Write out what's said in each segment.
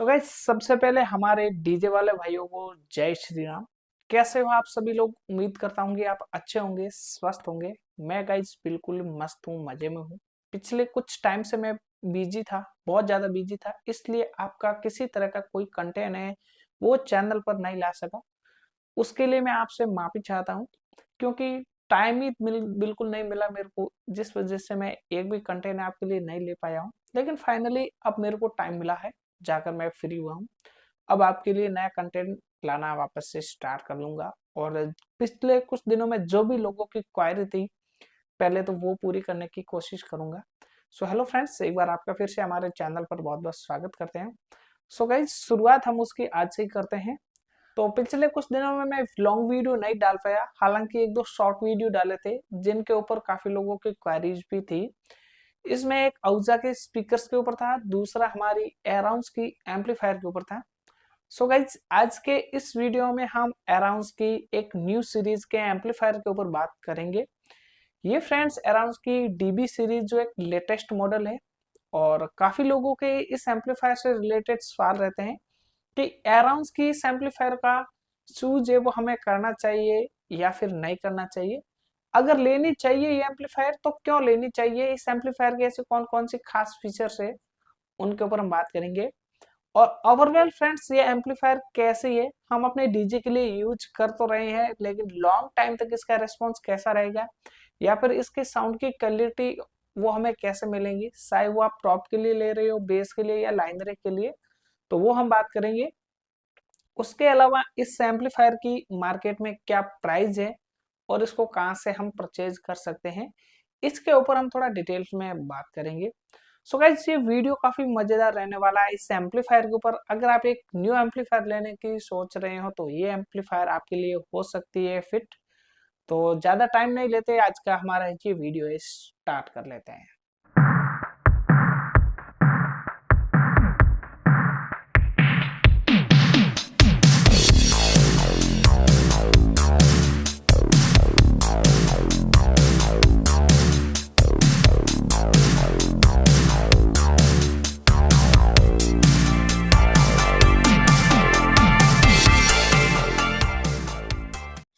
तो गाइस सबसे पहले हमारे डीजे वाले भाइयों को जय श्री राम। कैसे हो आप सभी लोग? उम्मीद करता हूँ कि आप अच्छे होंगे, स्वस्थ होंगे। मैं गाइस बिल्कुल मस्त हूँ, मजे में हूँ। पिछले कुछ टाइम से मैं बिजी था, बहुत ज्यादा बिजी था, इसलिए आपका किसी तरह का कोई कंटेंट है वो चैनल पर नहीं ला सका। उसके लिए मैं आपसे माफी चाहता हूँ, क्योंकि टाइम ही बिल्कुल नहीं मिला मेरे को, जिस वजह से मैं एक भी कंटेंट आपके लिए नहीं ले पाया हूँ। लेकिन फाइनली अब मेरे को टाइम मिला है, जाकर मैं फ्री हुआ हूँ। अब आपके लिए नया कंटेंट लाना वापस से स्टार्ट कर लूंगा। और पिछले कुछ दिनों में जो भी लोगों की क्वायरी थी, पहले तो वो पूरी करने की कोशिश करूंगा। सो हेलो फ्रेंड्स, एक बार आपका फिर से हमारे चैनल पर बहुत बहुत स्वागत करते हैं। सो गाइज, शुरुआत हम उसकी आज से ही करते हैं। तो पिछले कुछ दिनों में मैं लॉन्ग वीडियो नहीं डाल पाया, हालांकि एक दो शॉर्ट वीडियो डाले थे जिनके ऊपर काफी लोगों की क्वेरीज भी थी। इसमें एक औजा के स्पीकर्स के ऊपर था, दूसरा हमारी एराउंड्स की एम्पलीफायर के ऊपर था। सो गाइज, आज के इस वीडियो में हम एराउंड्स की एक न्यू सीरीज के एम्पलीफायर के ऊपर बात करेंगे। ये फ्रेंड्स एराउंड्स की डीबी सीरीज जो एक लेटेस्ट मॉडल है, और काफी लोगों के इस एम्पलीफायर से रिलेटेड सवाल रहते हैं कि एराउंड्स की इस एम्पलीफायर का चूज है वो हमें करना चाहिए या फिर नहीं करना चाहिए। अगर लेनी चाहिए ये एम्पलीफायर तो क्यों लेनी चाहिए, इस एम्पलीफायर के ऐसे कौन कौन सी खास फीचर्स है उनके ऊपर हम बात करेंगे। और ओवरऑल फ्रेंड्स, ये एम्पलीफायर कैसे है, हम अपने डीजे के लिए यूज कर तो रहे हैं, लेकिन लॉन्ग टाइम तक इसका रेस्पॉन्स कैसा रहेगा, या फिर इसके साउंड की क्वालिटी वो हमें कैसे मिलेंगी, चाहे वो आप टॉप के लिए ले रहे हो, बेस के लिए या लाइनर के लिए, तो वो हम बात करेंगे। उसके अलावा इस एम्पलीफायर की मार्केट में क्या प्राइस है और इसको कहाँ से हम परचेज कर सकते हैं, इसके ऊपर हम थोड़ा डिटेल्स में बात करेंगे। सो गाइस, ये वीडियो काफी मजेदार रहने वाला है इस एम्पलीफायर के ऊपर। अगर आप एक न्यू एम्पलीफायर लेने की सोच रहे हो तो ये एम्पलीफायर आपके लिए हो सकती है फिट। तो ज्यादा टाइम नहीं लेते, आज का हमारा ये वीडियो स्टार्ट कर लेते हैं।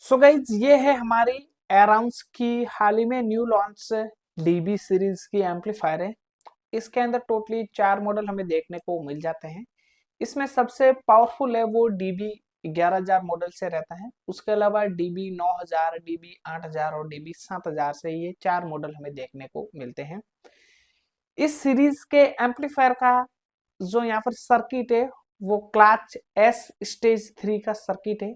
सो गाइज, ये है हमारी एराउंड्स की हाल ही में न्यू लॉन्च डीबी सीरीज की एम्पलीफायर है। इसके अंदर टोटली 4 मॉडल हमें देखने को मिल जाते हैं। इसमें सबसे पावरफुल है वो डीबी 11,000 मॉडल से रहता है। उसके अलावा डीबी 9,000, डीबी 8,000 और डीबी 7,000 से ये 4 मॉडल हमें देखने को मिलते हैं। इस सीरीज के एम्पलीफायर का जो यहाँ पर सर्किट है वो क्लाच एस स्टेज 3 का सर्किट है।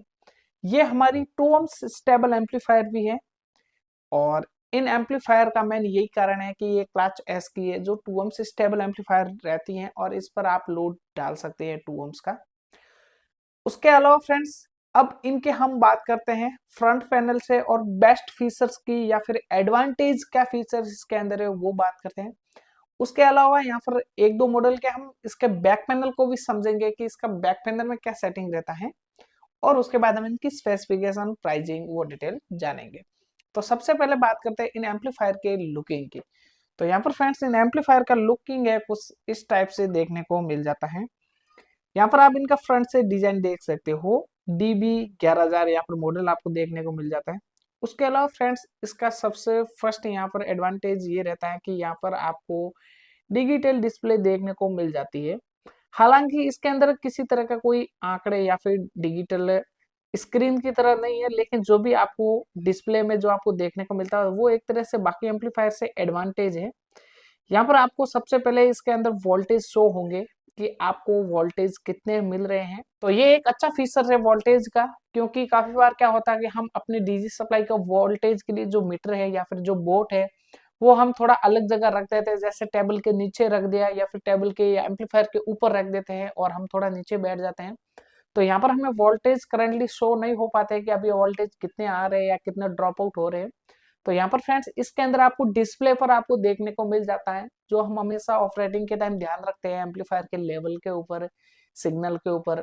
ये हमारी 2 ohms स्टेबल एम्पलीफायर भी है, और इन एम्पलीफायर का मेन यही कारण है कि ये क्लच एस की है, जो 2 ohms स्टेबल एम्पलीफायर रहती हैं और इस पर आप लोड डाल सकते हैं 2 ohms का। उसके अलावा फ्रेंड्स, अब इनके हम बात करते हैं फ्रंट पैनल से और बेस्ट फीचर्स की, या फिर एडवांटेज क्या फीचर्स इसके अंदर है वो बात करते हैं। उसके अलावा यहाँ पर एक दो मॉडल के हम इसके बैक पैनल को भी समझेंगे कि इसका बैक पैनल में क्या सेटिंग रहता है, और उसके बाद हम इनकी स्पेसिफिकेशन, प्राइसिंग, वो डिटेल जानेंगे। तो सबसे पहले बात करते हैं इन एम्पलीफायर के लुकिंग की। तो यहाँ पर फ्रेंड्स, इन एम्पलीफायर का लुकिंग है कुछ इस टाइप से देखने को मिल जाता है। यहाँ पर आप इनका फ्रंट से डिजाइन देख सकते हो, डीबी 11,000 यहाँ पर मॉडल आपको देखने को मिल जाता है। उसके अलावा फ्रेंड्स, इसका सबसे फर्स्ट यहाँ पर एडवांटेज ये रहता है कि यहाँ पर आपको डिजिटल डिस्प्ले देखने को मिल जाती है। हालांकि इसके अंदर किसी तरह का कोई आंकड़े या फिर डिजिटल स्क्रीन की तरह नहीं है, लेकिन जो भी आपको डिस्प्ले में जो आपको देखने को मिलता है वो एक तरह से बाकी एम्पलीफायर से एडवांटेज है। यहाँ पर आपको सबसे पहले इसके अंदर वोल्टेज शो होंगे कि आपको वोल्टेज कितने मिल रहे हैं। तो ये एक अच्छा फीचर है वोल्टेज का, क्योंकि काफी बार क्या होता है कि हम अपने डीजी सप्लाई का वोल्टेज के लिए जो मीटर है या फिर जो बोर्ड है वो हम थोड़ा अलग जगह रख देते हैं, जैसे टेबल के नीचे रख दिया या फिर टेबल के या एम्पलीफायर के ऊपर रख देते हैं और हम थोड़ा नीचे बैठ जाते हैं। तो यहाँ पर हमें वोल्टेज करंटली शो नहीं हो पाते हैं कि अभी वोल्टेज कितने आ रहे हैं या कितने ड्रॉप आउट हो रहे हैं। तो यहाँ पर फ्रेंड्स, इसके अंदर आपको डिस्प्ले पर आपको देखने को मिल जाता है, जो हम हमेशा ऑपरेटिंग के टाइम ध्यान रखते हैं एम्पलीफायर के लेवल के ऊपर, सिग्नल के ऊपर।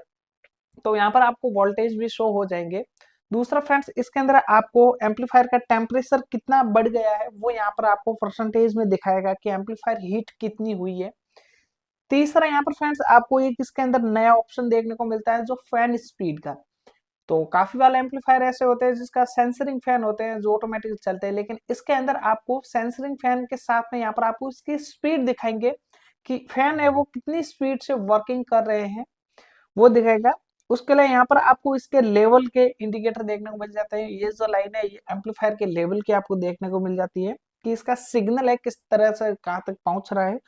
तो यहाँ पर आपको वोल्टेज भी शो हो जाएंगे। दूसरा फ्रेंड्स, इसके अंदर आपको एम्पलीफायर का टेम्परेचर कितना बढ़ गया है वो यहाँ पर आपको परसेंटेज में दिखाएगा कि एम्पलीफायर हीट कितनी हुई है। तीसरा यहाँ पर फ्रेंड्स आपको एक इसके अंदर नया ऑप्शन देखने को मिलता है जो फैन स्पीड का। तो काफी वाले एम्पलीफायर ऐसे होते हैं जिसका सेंसरिंग फैन होते हैं जो ऑटोमेटिक चलते हैं, लेकिन इसके अंदर आपको सेंसरिंग फैन के साथ में यहाँ पर आपको इसकी स्पीड दिखाएंगे कि फैन है वो कितनी स्पीड से वर्किंग कर रहे हैं, वो दिखाएगा। उसके लिए यहाँ पर आपको इसके लेवल के इंडिकेटर देखने को मिल जाते हैं। ये जो लाइन है ये एम्पलीफायर के लेवल की आपको देखने को मिल जाती है कि इसका सिग्नल है किस तरह से कहाँ तक पहुंच रहा है,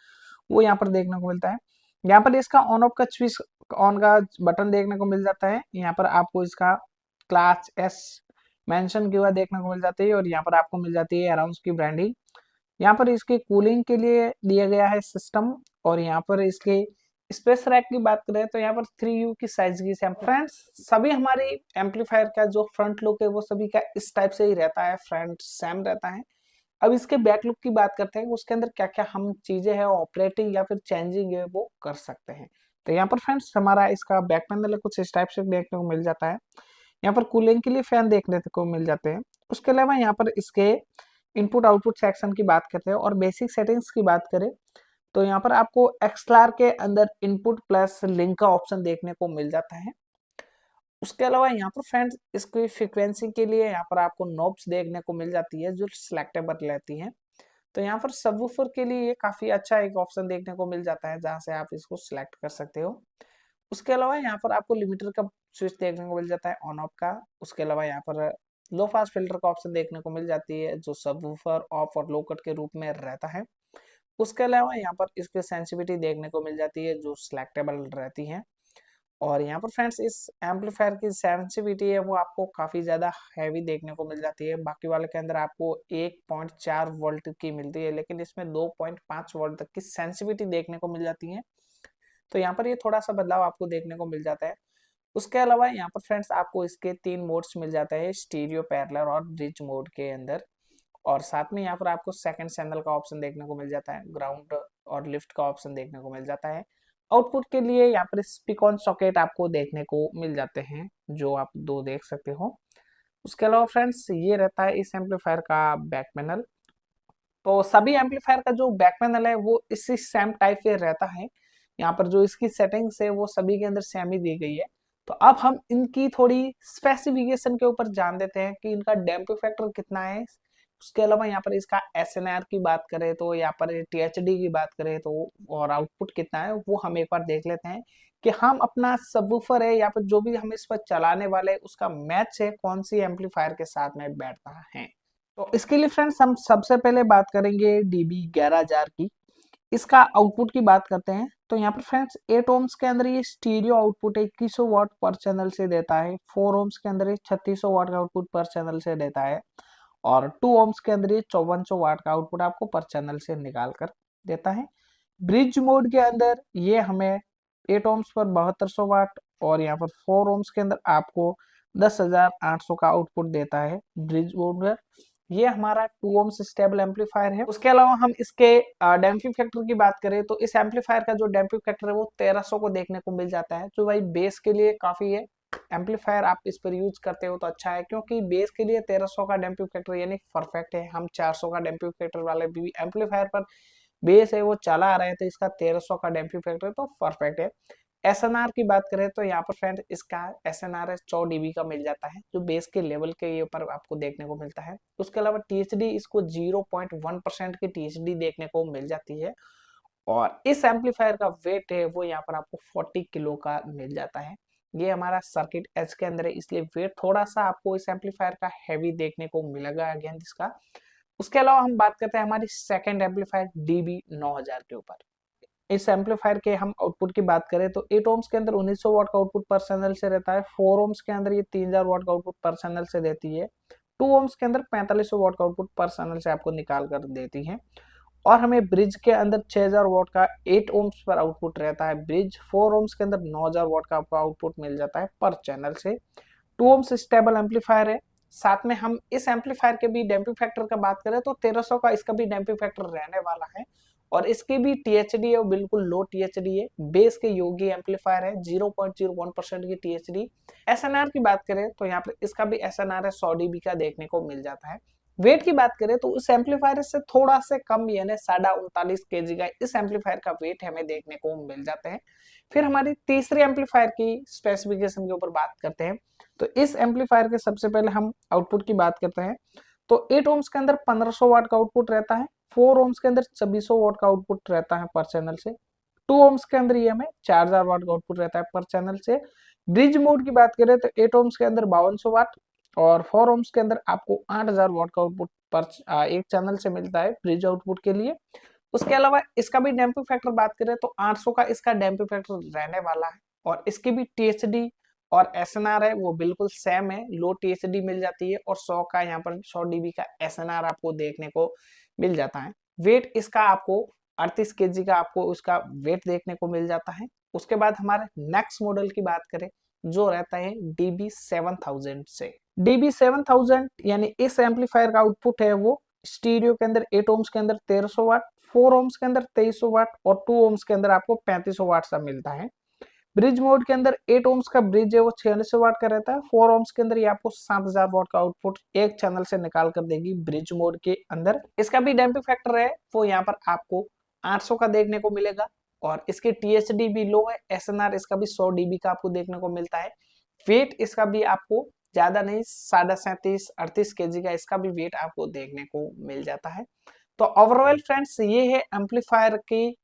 वो यहाँ पर देखने को मिलता है। यहाँ पर इसका ऑन ऑफ का स्विच ऑन का बटन देखने को मिल जाता है। यहाँ पर आपको इसका क्लास एस मेंशन किया हुआ देखने को मिल जाती है और यहाँ पर आपको मिल जाती है अराउंड की ब्रांडिंग। यहाँ पर इसके कूलिंग के लिए दिया गया है सिस्टम। और यहाँ पर इसके स्पेस रैक की बात करें तो यहाँ पर 3U की साइज की फ्रेंड्स सभी हमारी एम्पलीफायर का जो फ्रंट लुक है वो सभी का इस टाइप से ही रहता है, फ्रंट सेम रहता है। अब इसके बैक लुक की बात करते हैं, उसके अंदर क्या क्या हम चीजें हैं ऑपरेटिंग या फिर चेंजिंग है वो कर सकते हैं। तो यहाँ पर फ्रेंड्स हमारा इसका बैक पैनल कुछ इस टाइप से देखने को मिल जाता है। यहाँ पर कूलिंग के लिए फैन देखने को मिल जाते हैं। उसके अलावा यहाँ पर इसके इनपुट आउटपुट सेक्शन की बात करते हैं और बेसिक सेटिंग्स की बात करें तो यहाँ पर आपको एक्सएलआर के अंदर इनपुट प्लस लिंक का ऑप्शन देखने को मिल जाता है। उसके अलावा यहाँ पर फ्रेंड्स इसकी फ्रीक्वेंसी के लिए यहाँ पर आपको नॉब्स देखने को मिल जाती है जो सिलेक्टेबल रहती है। तो यहाँ पर सबवूफर के लिए ये काफी अच्छा एक ऑप्शन देखने को मिल जाता है जहाँ से आप इसको सिलेक्ट कर सकते हो। उसके अलावा यहाँ पर आपको लिमिटर का स्विच देखने को मिल जाता है ऑन ऑफ का। उसके अलावा यहाँ पर लो पास फिल्टर का ऑप्शन देखने को मिल जाती है जो सबवूफर ऑफ और लो कट के रूप में रहता है। उसके अलावा यहाँ पर इसकी सेंसिटिविटी देखने को मिल जाती है जो सिलेक्टेबल रहती है। और यहाँ पर फ्रेंड्स इस एम्पलीफायर की सेंसिटिविटी है वो आपको काफी ज्यादा हैवी देखने को मिल जाती है। बाकी वाले के अंदर आपको 1.4 वोल्ट की मिलती है, लेकिन इसमें 2.5 वोल्ट तक की सेंसिटिविटी देखने को मिल जाती है। तो यहाँ पर ये थोड़ा सा बदलाव आपको देखने को मिल जाता है। उसके अलावा यहाँ पर फ्रेंड्स आपको इसके 3 मोड्स मिल जाते हैं, स्टीरियो, पैरेलल और ब्रिज मोड के अंदर। और साथ में यहाँ पर आपको सेकंड चैनल का ऑप्शन देखने को मिल जाता है, ग्राउंड और लिफ्ट का ऑप्शन देखने को मिल जाता है। आउटपुट के लिए यहाँ पर स्पीक ऑन सॉकेट आपको देखने को मिल जाते हैं जो आप 2 देख सकते हो। उसके अलावा फ्रेंड्स ये रहता है इस एम्पलीफायर का बैक पैनल। तो सभी एम्पलीफायर का जो बैक पैनल है वो इसी सेम टाइप के रहता है। यहाँ पर जो इसकी सेटिंग्स है वो सभी के अंदर सेम ही दी गई है। तो अब हम इनकी थोड़ी स्पेसिफिकेशन के ऊपर जान देते हैं कि इनका डैम्पिंग फैक्टर कितना है। उसके अलावा यहाँ पर इसका एसएनआर की बात करें तो यहाँ पर टीएचडी की बात करें तो और आउटपुट कितना है वो हम एक बार देख लेते हैं कि हम अपना सबवूफर है या फिर जो भी हम इस पर चलाने वाले उसका मैच है कौन सी एम्पलीफायर के साथ में बैठता है। तो इसके लिए फ्रेंड्स हम सबसे पहले बात करेंगे डीबी 11000 की। इसका आउटपुट की बात करते हैं तो यहाँ पर फ्रेंड्स 8 ओम्स के अंदर ये स्टीरियो आउटपुट 2100 वाट पर चैनल से देता है। 4 ओम्स के अंदर ये 3600 वाट का आउटपुट पर चैनल से देता है और 2 ओम्स के अंदर ये 5400 वाट का आउटपुट आपको पर चैनल से निकाल कर देता है। ब्रिज मोड के अंदर ये हमें 8 ओम्स पर 7200 वाट और यहाँ पर 4 ओम्स के अंदर आपको 10800 का आउटपुट देता है ब्रिज मोड में। ये हमारा 2 ओम्स स्टेबल एम्पलीफायर है। उसके अलावा हम इसके डैम्पिंग फैक्टर की बात करें तो इस एम्पलीफायर का जो डैम्पिंग फैक्टर है वो 1300 को देखने को मिल जाता है जो भाई बेस के लिए काफी है। एम्पलीफायर आप इस पर यूज करते हो तो अच्छा है क्योंकि बेस के लिए 1300 का डैम्पिंग फैक्टर यानी परफेक्ट है। हम 400 का डैम्पिंग फैक्टर वाले भी एम्पलीफायर पर बेस है वो चला आ रहे हैं तो इसका 1300 का डैम्पिंग फैक्टर तो परफेक्ट है। एसएनआर की बात करें तो यहाँ पर फ्रेंड इसका एसएनआर 100 डीबी का मिल जाता है जो बेस के लेवल के ऊपर आपको देखने को मिलता है। उसके अलावा टीएचडी इसको 0.1% की टीएचडी देखने को मिल जाती है और इस एम्पलीफायर का वेट है वो यहाँ पर आपको 40 किलो का मिल जाता है। ये हमारा सर्किट एज के अंदर है इसलिए वेट थोड़ा सा आपको इस एम्पलीफायर का हैवी देखने को मिलेगा अगेन इसका। उसके अलावा हम बात करते हैं हमारी सेकंड एम्पलीफायर डीबी 9000 के ऊपर। इस एम्पलीफायर के हम आउटपुट की बात करें तो 8 ओम्स के अंदर 1900 वाट का आउटपुट पर चैनल से रहता है। 4 ओम्स के अंदर ये 3000 वाट का आउटपुट पर चैनल से देती है। 2 ओम्स के अंदर 4500 वाट का आउटपुट पर चैनल से आपको निकाल कर देती है। और हमें ब्रिज के अंदर 6000 वाट का 8 ओम्स पर आउटपुट रहता है। ब्रिज 4 ओम्स के अंदर 9000 वाट का आपको आउटपुट मिल जाता है पर चैनल से। 2 ओम्स स्टेबल एम्पलीफायर है। साथ में हम इस एम्पलीफायर के भी डैम्पिंग फैक्टर का बात करें तो 1300 का इसका भी डैम्पिंग फैक्टर रहने वाला है और इसकी भी टीएचडी है बिल्कुल लो टीएचडी है। बेस के योगी एम्पलीफायर है 0.01% की टीएचडी। एसएनआर की बात करें तो यहाँ पर इसका भी एसएनआर है 100 डीबी का देखने को मिल जाता है वेट की बात करें तो इस एम्पलीफायर से थोड़ा से कम यानी 39.5 kg का इस एम्पलीफायर का वेट हमें देखने को मिल जाते हैं। फिर हमारी तीसरी एम्पलीफायर की स्पेसिफिकेशन के ऊपर बात करते हैं। तो इस एम्पलीफायर के सबसे पहले हम आउटपुट की बात करते हैं। तो 8 ओम्स के अंदर 1500 वाट का आउटपुट रहता है, 4 ओम्स के अंदर 2600 वाट का आउटपुट रहता है पर चैनल से, 2 ओम्स के अंदर ये हमें 4000 वाट का आउटपुट रहता है पर चैनल से। ब्रिज मोड की बात करें तो 8 ओम्स के अंदर 5200 वाट और 4 ओम्स के अंदर आपको 8000 वाट का आउटपुट पर एक चैनल से मिलता है ब्रिज आउटपुट के लिए। उसके अलावा इसका भी डैम्पिंग फैक्टर बात करें तो 800 का इसका डैम्पिंग फैक्टर रहने वाला है और इसकी भी टीएचडी और एसएनआर है वो बिल्कुल सेम है, लो टीएचडी मिल जाती है और 100 का यहाँ पर 100 डीबी का एसएनआर आपको देखने को मिल जाता है। वेट इसका आपको 38 केजी का आपको उसका वेट देखने को मिल जाता है। उसके बाद हमारे नेक्स्ट मॉडल की बात करें जो रहता है DB7000 से। DB7000 यानी इस एम्पलीफायर का आउटपुट है वो स्टीरियो के अंदर 8 ओम्स के अंदर 1300 वाट, 4 ओम्स के अंदर 2300 वाट और 2 ओम्स के अंदर आपको 3500 वाट सा मिलता है। ब्रिज मोड के अंदर 8 ओम्स का ब्रिज है वो 4600 वाट का रहता है, 4 ओम्स के अंदर ये आपको 7000 वाट का आउटपुट एक चैनल से निकाल कर देगी ब्रिज मोड के अंदर। इसका भी डैम्पिंग फैक्टर है वो यहाँ पर आपको 800 का देखने को मिलेगा और इसकी टीएचडी भी लो है, एसएनआर इसका भी 100 डीबी का आपको देखने को मिलता है। वेट इसका भी आपको ज्यादा नहीं 37.5-38 केजी का इसका भी वेट आपको देखने को मिल जाता है। तो ओवरऑल फ्रेंड्स ये है एम्पलीफायर की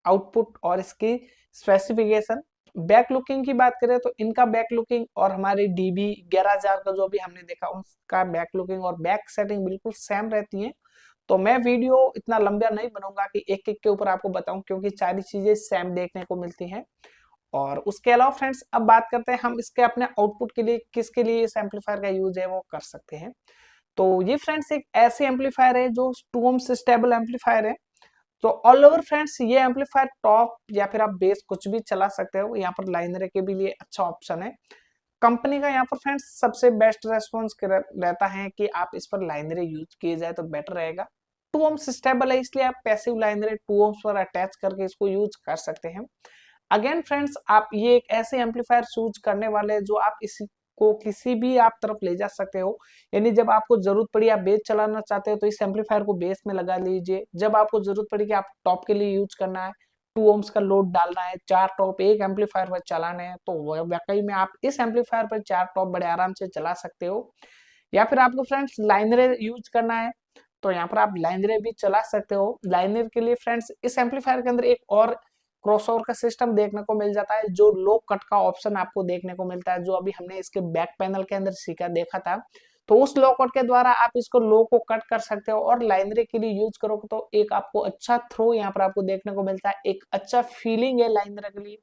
आउटपुट और इसकी स्पेसिफिकेशन। बैक लुकिंग की बात करें तो इनका बैक लुकिंग और हमारे DB 11000 का जो भी हमने देखा उसका बैक लुकिंग और बैक सेटिंग बिल्कुल सेम रहती है। तो मैं वीडियो इतना लंबा नहीं बनाऊंगा कि एक एक के ऊपर आपको बताऊं क्योंकि सारी चीजें सेम देखने को मिलती हैं। और उसके अलावा फ्रेंड्स अब बात करते हैं हम इसके अपने आउटपुट के लिए किसके लिए इस एम्पलीफायर का यूज है वो कर सकते हैं। तो ये फ्रेंड्स एक ऐसे एम्पलीफायर है जो 2 ओम्स स्टेबल एम्पलीफायर है। तो ऑल ओवर फ्रेंड्स ये एम्पलीफायर टॉप या फिर आप बेस कुछ भी चला सकते हो, यहाँ पर लाइनर के भी लिए अच्छा ऑप्शन है। कंपनी का यहाँ पर फ्रेंड्स सबसे बेस्ट रेस्पॉन्स रहता है कि आप इस पर लाइनरे यूज किए जाए तो बेटर रहेगा। 2 ओम्स स्टेबल है इसलिए आप पैसिव लाइनरे 2 ओम्स पर अटैच करके इसको यूज कर सकते हैं। अगेन फ्रेंड्स आप ये एक ऐसे एम्पलीफायर चूज करने वाले हैं जो आप इसी को किसी भी आप तरफ ले जा सकते हो, यानी जब आपको जरूरत पड़ी आप बेस चलाना चाहते हो तो इस एम्पलीफायर को बेस में लगा लीजिए। जब आपको जरूरत पड़ी कि आप टॉप के लिए यूज करना है, 2 ओम्स का लोड डालना है, 4 टॉप एक एम्पलीफायर पर चलाने हैं तो वाकई में आप इस एम्पलीफायर पर 4 टॉप बड़े आराम से चला सकते हो। या फिर आपको फ्रेंड्स लाइनरे यूज करना है तो यहाँ पर आप लाइनरे भी चला सकते हो। लाइनर के लिए फ्रेंड्स इस एम्पलीफायर के अंदर एक और क्रॉसओवर का सिस्टम देखने को मिल जाता है, जो लो कट का ऑप्शन आपको देखने को मिलता है, जो अभी हमने इसके बैक पैनल के अंदर सीखा देखा था। तो उस लो कट के द्वारा आप इसको लो को कट कर सकते हो और लाइनरे के लिए यूज करोगे तो एक आपको अच्छा थ्रो यहाँ पर आपको देखने को मिलता है, एक अच्छा फीलिंग है लाइनरे के लिए,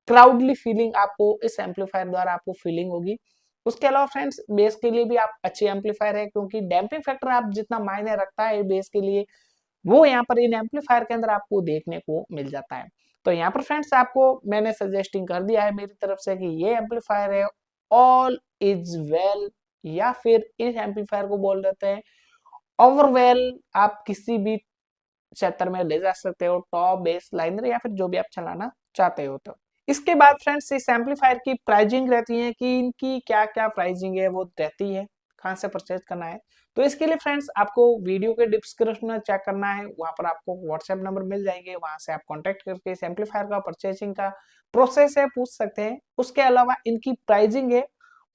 क्राउडली फीलिंग आपको इस एम्पलीफायर द्वारा आपको फीलिंग होगी। उसके अलावा फ्रेंड्स बेस के लिए भी आप अच्छे एम्पलीफायर है क्योंकि डैम्पिंग फैक्टर आप जितना मायने रखता है बेस के लिए वो यहाँ पर इन एम्पलीफायर के अंदर आपको देखने को मिल जाता है। तो यहाँ पर फ्रेंड्स आपको मैंने सजेस्टिंग कर दिया है मेरी तरफ से कि ये एम्पलीफायर है ऑल इज वेल या फिर इस एम्पलीफायर को बोल देते हैं ओवरवेल। आप किसी भी क्षेत्र में ले जा सकते हो, टॉप बेस लाइनर या फिर जो भी आप चलाना चाहते हो। तो इसके बाद फ्रेंड्स इस एम्पलीफायर की प्राइजिंग रहती है कि इनकी क्या क्या प्राइजिंग है वो रहती है, कहाँ से परचेज करना है। तो इसके लिए फ्रेंड्स आपको वीडियो के डिस्क्रिप्शन में चेक करना है, वहां पर आपको व्हाट्सएप नंबर मिल जाएंगे, वहां से आप कांटेक्ट करके इस एम्पलीफायर का परचेजिंग का प्रोसेस है पूछ सकते हैं। उसके अलावा इनकी प्राइजिंग है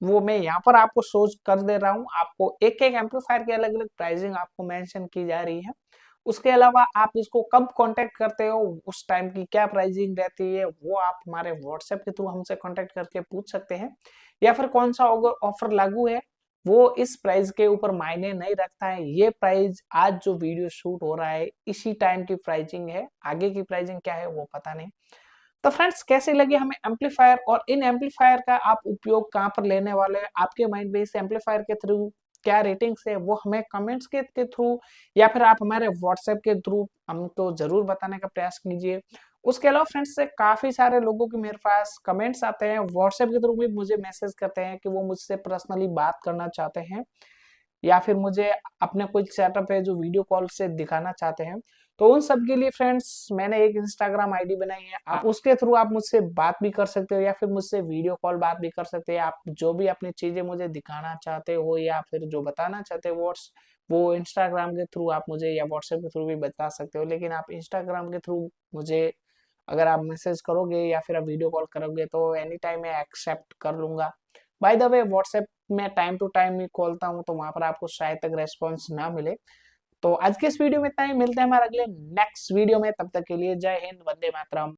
वो मैं यहाँ पर आपको शो कर दे रहा हूँ, आपको एक एक एम्पलीफायर की अलग अलग प्राइजिंग आपको मेंशन की जा रही है। उसके अलावा आप इसको कब कांटेक्ट करते हो, उस टाइम की क्या प्राइसिंग रहती है वो आप हमारे व्हाट्सएप के थ्रू हमसे कांटेक्ट करके पूछ सकते हैं। या फिर कौन सा ऑफर लागू है वो इस प्राइस के ऊपर मायने नहीं रखता है, ये प्राइस आज जो वीडियो शूट हो रहा है इसी टाइम की प्राइसिंग है, आगे की प्राइसिंग क्या है वो पता नहीं। तो फ्रेंड्स कैसे लगे हमें एम्पलीफायर और इन एम्पलीफायर का आप उपयोग कहाँ पर लेने वाले हैं, आपके माइंड में इस एम्पलीफायर के थ्रू क्या रेटिंग्स है वो हमें कमेंट्स के थ्रू या फिर आप हमारे व्हाट्सएप के थ्रू हमको जरूर बताने का प्रयास कीजिए। उसके अलावा फ्रेंड्स से काफी सारे लोगों के मेरे पास कमेंट्स आते हैं, व्हाट्सएप के थ्रू भी मुझे मैसेज करते हैं कि वो मुझसे पर्सनली बात करना चाहते हैं या फिर मुझे अपने कोई सेटअप है जो वीडियो कॉल से दिखाना चाहते हैं। तो उन सब के लिए फ्रेंड्स मैंने एक इंस्टाग्राम आईडी बनाई है, आप उसके थ्रू आप मुझसे बात भी कर सकते हो या फिर मुझसे वीडियो कॉल बात भी कर सकते हैं। आप जो भी अपनी चीजें मुझे दिखाना चाहते हो या फिर जो बताना चाहते हो वो इंस्टाग्राम के थ्रू आप मुझे या व्हाट्सएप के थ्रू भी बता सकते हो। लेकिन आप इंस्टाग्राम के थ्रू मुझे अगर आप मैसेज करोगे या फिर आप वीडियो कॉल करोगे तो एनी टाइम मैं एक्सेप्ट कर लूंगा। बाय द वे व्हाट्सएप में टाइम टू टाइम ही खोलता हूँ, तो वहां पर आपको शायद तक रेस्पॉन्स ना मिले। तो आज के इस वीडियो में इतना ही, मिलते हैं हमारे अगले नेक्स्ट वीडियो में। तब तक के लिए जय हिंद, वंदे मातरम।